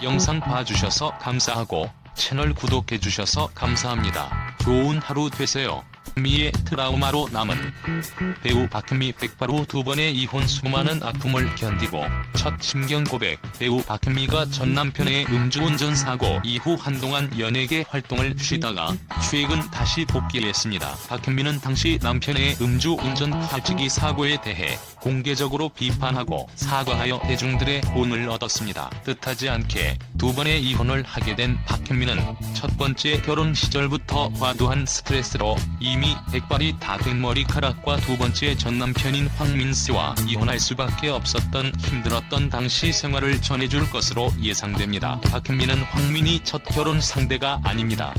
영상 봐주셔서 감사하고 채널 구독해주셔서 감사합니다. 좋은 하루 되세요. 박미의 트라우마로 남은 배우 박은미 백발 후 2번의 이혼, 수많은 아픔을 견디고 첫 심경 고백. 배우 박은미가 전 남편의 음주운전 사고 이후 한동안 연예계 활동을 쉬다가 최근 다시 복귀했습니다. 박은미는 당시 남편의 음주운전 팔찌기 사고에 대해 공개적으로 비판하고 사과하여 대중들의 호응을 얻었습니다. 뜻하지 않게 2번의 이혼을 하게 된 박은미는 첫 번째 결혼 시절부터 과도한 스트레스로 이미 백발이 다 된 머리카락과 두 번째 전 남편인 황민씨와 이혼할 수밖에 없었던 힘들었던 당시 생활을 전해줄 것으로 예상됩니다. 박은미는 황민이 첫 결혼 상대가 아닙니다.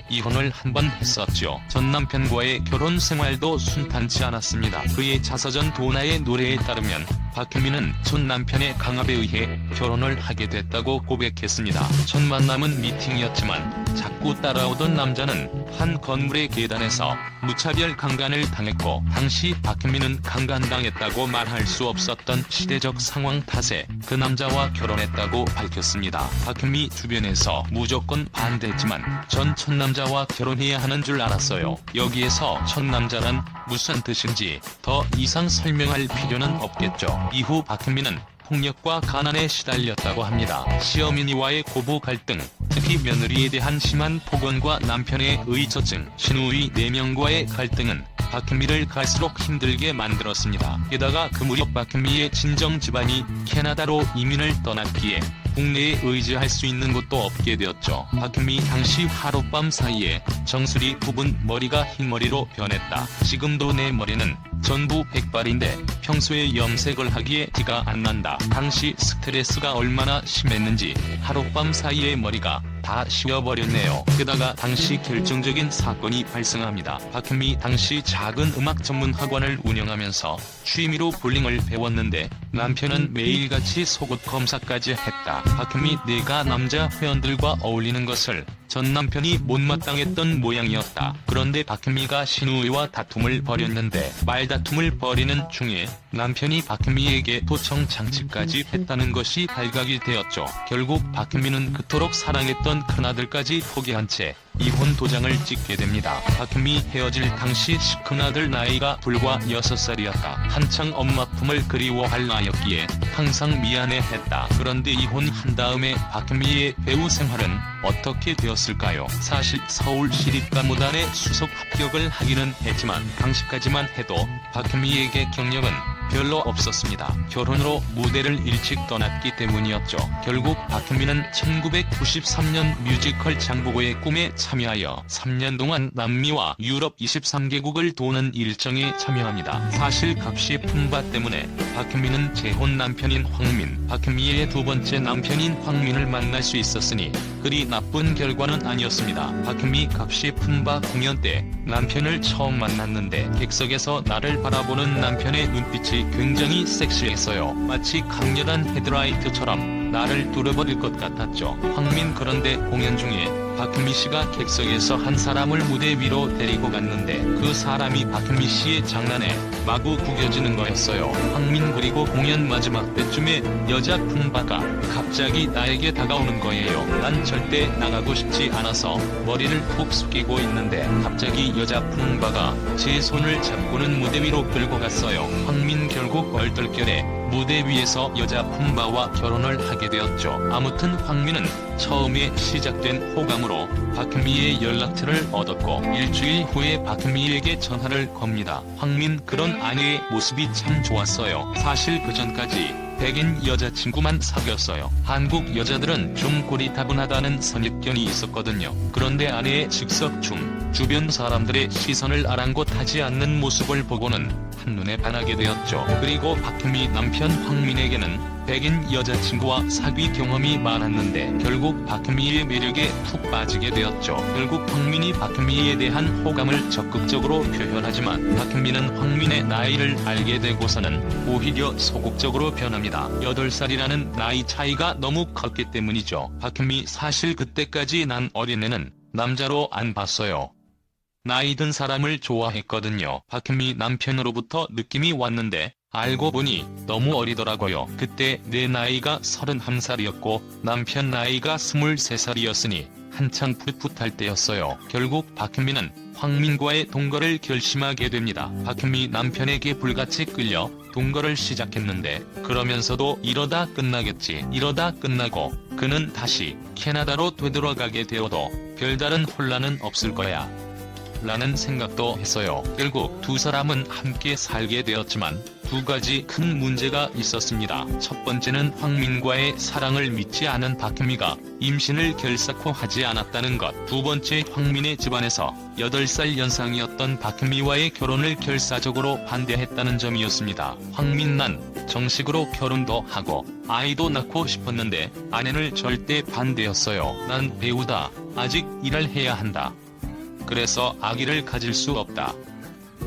이혼을 한 번 했었죠. 전 남편과의 결혼 생활도 순탄치 않았습니다. 그의 자서전 도나의 노래에 따르면 박은미는 전 남편의 강압에 의해 결혼을 하게 됐다고 고백했습니다. 첫 만남은 미팅이었지만 자꾸 따라오던 남자는 한 건물의 계단에서 무차별 강간을 당했고, 당시 박은미는 강간당했다고 말할 수 없었던 시대적 상황 탓에 그 남자와 결혼했다고 밝혔습니다. 박은미 주변에서 무조건 반대했지만 전 첫 남자와 결혼해야 하는 줄 알았어요. 여기에서 첫 남자란 무슨 뜻인지 더 이상 설명할 필요는 없겠죠. 이후 박은미는 폭력과 가난에 시달렸다고 합니다. 시어머니와의 고부 갈등, 특히 며느리에 대한 심한 폭언과 남편의 의처증, 시누이 4명과의 갈등은 박은미를 갈수록 힘들게 만들었습니다. 게다가 그 무렵 박은미의 친정 집안이 캐나다로 이민을 떠났기에 국내에 의지할 수 있는 곳도 없게 되었죠. 박은미 당시 하룻밤 사이에 정수리 부분 머리가 흰머리로 변했다. 지금도 내 머리는 전부 백발인데 평소에 염색을 하기에 티가 안 난다. 당시 스트레스가 얼마나 심했는지 하룻밤 사이에 머리가 다 쉬어버렸네요. 게다가 당시 결정적인 사건이 발생합니다. 박은미 당시 작은 음악 전문 학원을 운영하면서 취미로 볼링을 배웠는데 남편은 매일같이 속옷 검사까지 했다. 박은미 내가 남자 회원들과 어울리는 것을 전 남편이 못마땅했던 모양이었다. 그런데 박은미가 시누이와 다툼을 벌였는데 말다툼을 벌이는 중에 남편이 박은미에게 도청 장치까지 했다는 것이 발각이 되었죠. 결국 박은미는 그토록 사랑했던 큰아들까지 포기한 채 이혼 도장을 찍게 됩니다. 박은미 헤어질 당시 큰아들 나이가 불과 6살이었다. 한창 엄마 품을 그리워할 나이였기에 항상 미안해했다. 그런데 이혼한 다음에 박은미의 배우 생활은 어떻게 되었을까요? 사실 서울시립가무단에 수석 합격을 하기는 했지만 당시까지만 해도 박은미에게 경력은 별로 없었습니다. 결혼으로 무대를 일찍 떠났기 때문이었죠. 결국 박은미는 1993년 뮤지컬 장보고의 꿈에 참여하여 3년 동안 남미와 유럽 23개국을 도는 일정에 참여합니다. 사실 값이 푼바 때문에 박은미는 재혼 남편인 황민, 박은미의 두 번째 남편인 황민을 만날 수 있었으니 그리 나쁜 결과는 아니었습니다. 박은미 값이 푼바 공연 때 남편을 처음 만났는데 객석에서 나를 바라보는 남편의 눈빛이 굉장히 섹시했어요. 마치 강렬한 헤드라이트처럼 나를 뚫어버릴 것 같았죠. 황민 그런데 공연 중에 박은미 씨가 객석에서 한 사람을 무대 위로 데리고 갔는데 그 사람이 박은미 씨의 장난에 마구 구겨지는 거였어요. 황민 그리고 공연 마지막 때쯤에 여자 품바가 갑자기 나에게 다가오는 거예요. 난 절대 나가고 싶지 않아서 머리를 푹 숙이고 있는데 갑자기 여자 품바가 제 손을 잡고는 무대 위로 끌고 갔어요. 황민 결국 얼떨결에 무대 위에서 여자 품바와 결혼을 하게 되었죠. 아무튼 황민은 처음에 시작된 호감으로 박은미의 연락처를 얻었고 일주일 후에 박은미에게 전화를 겁니다. 황민 그런 아내의 모습이 참 좋았어요. 사실 그 전까지 백인 여자친구만 사귀었어요. 한국 여자들은 좀 고리타분하다는 선입견이 있었거든요. 그런데 아내의 즉석 중 주변 사람들의 시선을 아랑곳하지 않는 모습을 보고는 한눈에 반하게 되었죠. 그리고 박은미 남편 황민에게는 백인 여자친구와 사귀 경험이 많았는데 결국 박은미의 매력에 푹 빠지게 되었죠. 결국 황민이 박은미에 대한 호감을 적극적으로 표현하지만 박은미는 황민의 나이를 알게 되고서는 오히려 소극적으로 변합니다. 8살이라는 나이 차이가 너무 컸기 때문이죠. 박은미 사실 그때까지 난 어린애는 남자로 안 봤어요. 나이 든 사람을 좋아했거든요. 박은미 남편으로부터 느낌이 왔는데 알고 보니 너무 어리더라고요. 그때 내 나이가 31살이었고 남편 나이가 23살이었으니 한창 풋풋할 때였어요. 결국 박현미는 황민과의 동거를 결심하게 됩니다. 박현미 남편에게 불같이 끌려 동거를 시작했는데 그러면서도 이러다 끝나겠지. 이러다 끝나고 그는 다시 캐나다로 되돌아가게 되어도 별다른 혼란은 없을 거야 라는 생각도 했어요. 결국 두 사람은 함께 살게 되었지만 두 가지 큰 문제가 있었습니다. 첫 번째는 황민과의 사랑을 믿지 않은 박현미가 임신을 결사코 하지 않았다는 것. 두 번째, 황민의 집안에서 8살 연상이었던 박현미와의 결혼을 결사적으로 반대했다는 점이었습니다. 황민 난 정식으로 결혼도 하고 아이도 낳고 싶었는데 아내는 절대 반대였어요. 난 배우다. 아직 일을 해야 한다. 그래서 아기를 가질 수 없다.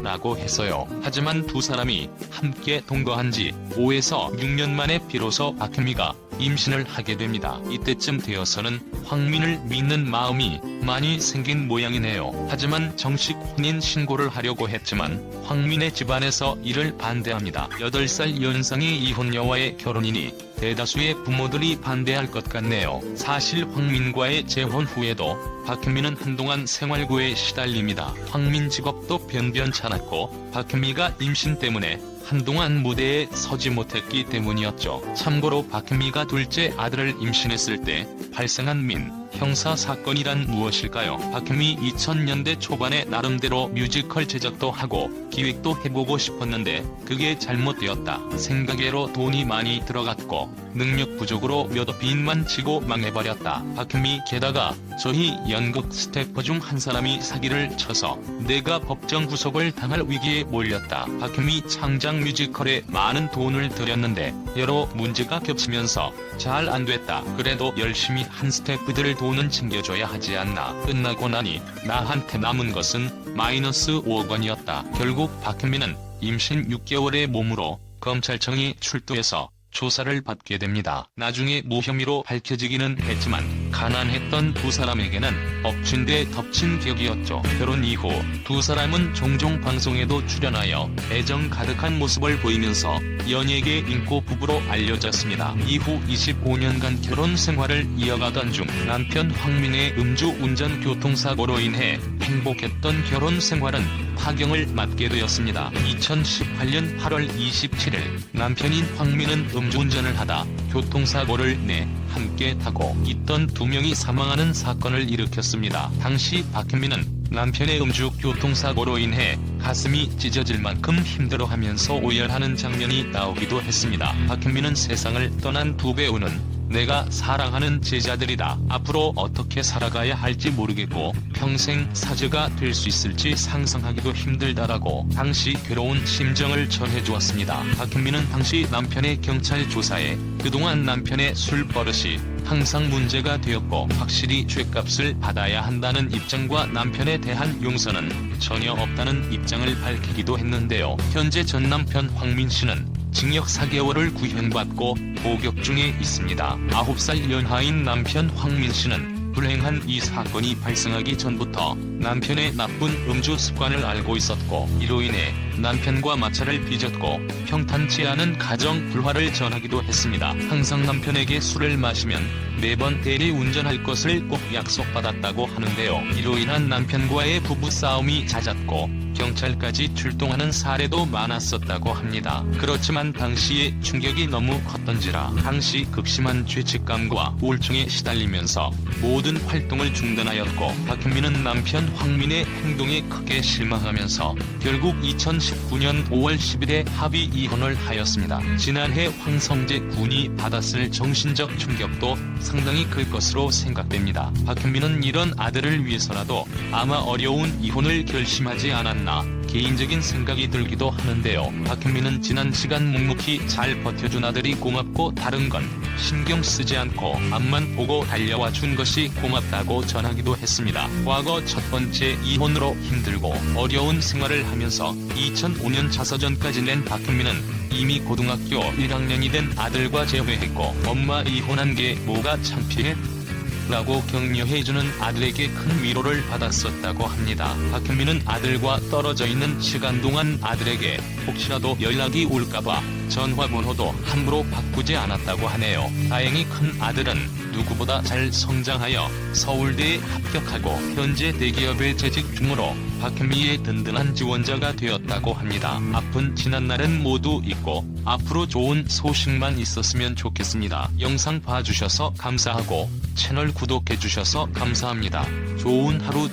라고 했어요. 하지만 두 사람이 함께 동거한 지 5에서 6년 만에 비로소 박현미가 임신을 하게 됩니다. 이때쯤 되어서는 황민을 믿는 마음이 많이 생긴 모양이네요. 하지만 정식 혼인 신고를 하려고 했지만 황민의 집안에서 이를 반대합니다. 8살 연상의 이혼녀와의 결혼이니 대다수의 부모들이 반대할 것 같네요. 사실 황민과의 재혼 후에도 박현미는 한동안 생활고에 시달립니다. 황민 직업도 변변찮았고 박현미가 임신 때문에 한동안 무대에 서지 못했기 때문이었죠. 참고로 박현미가 둘째 아들을 임신했을 때 발생한 형사 사건이란 무엇일까요? 박현미 2000년대 초반에 나름대로 뮤지컬 제작도 하고 기획도 해보고 싶었는데 그게 잘못되었다. 생각외로 돈이 많이 들어갔고 능력 부족으로 몇 빚만 지고 망해버렸다. 박현미 게다가 저희 연극 스태프 중 한 사람이 사기를 쳐서 내가 법정 구속을 당할 위기에 몰렸다. 박현미 창작 뮤지컬에 많은 돈을 들였는데 여러 문제가 겹치면서 잘 안됐다. 그래도 열심히 한 스태프들 돈은 챙겨줘야 하지 않나. 끝나고 나니 나한테 남은 것은 마이너스 5억 원이었다. 결국 박현미는 임신 6개월의 몸으로 검찰청이 출두해서 조사를 받게 됩니다. 나중에 무혐의로 밝혀지기는 했지만 가난했던 두 사람에게는 엎친 데 덮친 격이었죠. 결혼 이후 두 사람은 종종 방송에도 출연하여 애정 가득한 모습을 보이면서 연예계 인고 부부로 알려졌습니다. 이후 25년간 결혼 생활을 이어가던 중 남편 황민의 음주운전 교통사고로 인해 행복했던 결혼 생활은 파경을 맞게 되었습니다. 2018년 8월 27일 남편인 황민은 음주운전을 하다 교통사고를 내 함께 타고 있던 두 명이 사망하는 사건을 일으켰습니다. 당시 박현미는 남편의 음주 교통사고로 인해 가슴이 찢어질 만큼 힘들어하면서 오열하는 장면이 나오기도 했습니다. 박현미는 세상을 떠난 두 배우는 내가 사랑하는 제자들이다. 앞으로 어떻게 살아가야 할지 모르겠고 평생 사제가 될 수 있을지 상상하기도 힘들다라고 당시 괴로운 심정을 전해주었습니다. 박현미는 당시 남편의 경찰 조사에 그동안 남편의 술 버릇이 항상 문제가 되었고 확실히 죗값을 받아야 한다는 입장과 남편에 대한 용서는 전혀 없다는 입장을 밝히기도 했는데요. 현재 전 남편 황민 씨는 징역 4개월을 구형받고 복역 중에 있습니다. 9살 연하인 남편 황민 씨는 불행한 이 사건이 발생하기 전부터 남편의 나쁜 음주 습관을 알고 있었고 이로 인해 남편과 마찰을 빚었고 평탄치 않은 가정 불화를 전하기도 했습니다. 항상 남편에게 술을 마시면 매번 대리 운전할 것을 꼭 약속받았다고 하는데요. 이로 인한 남편과의 부부싸움이 잦았고 경찰까지 출동하는 사례도 많았었다고 합니다. 그렇지만 당시의 충격이 너무 컸던지라 당시 극심한 죄책감과 우울증에 시달리면서 모든 활동을 중단하였고 박현미는 남편 황민의 행동에 크게 실망하면서 결국 2019년 5월 10일에 합의 이혼을 하였습니다. 지난해 황성재 군이 받았을 정신적 충격도 상당히 클 것으로 생각됩니다. 박현미는 이런 아들을 위해서라도 아마 어려운 이혼을 결심하지 않았나 개인적인 생각이 들기도 하는데요. 박현미는 지난 시간 묵묵히 잘 버텨준 아들이 고맙고 다른 건 신경 쓰지 않고 앞만 보고 달려와 준 것이 고맙다고 전하기도 했습니다. 과거 첫 번째 이혼으로 힘들고 어려운 생활을 하면서 2005년 자서전까지 낸 박현미는 이미 고등학교 1학년이 된 아들과 재회했고 엄마 이혼한 게 뭐가 창피해? 라고 격려해주는 아들에게 큰 위로를 받았었다고 합니다. 박현민은 아들과 떨어져 있는 시간 동안 아들에게 혹시라도 연락이 올까봐 전화번호도 함부로 바꾸지 않았다고 하네요. 다행히 큰 아들은 누구보다 잘 성장하여 서울대에 합격하고 현재 대기업에 재직 중으로 박현미의 든든한 지원자가 되었다고 합니다. 아픈 지난날은 모두 잊고 앞으로 좋은 소식만 있었으면 좋겠습니다. 영상 봐주셔서 감사하고 채널 구독해주셔서 감사합니다. 좋은 하루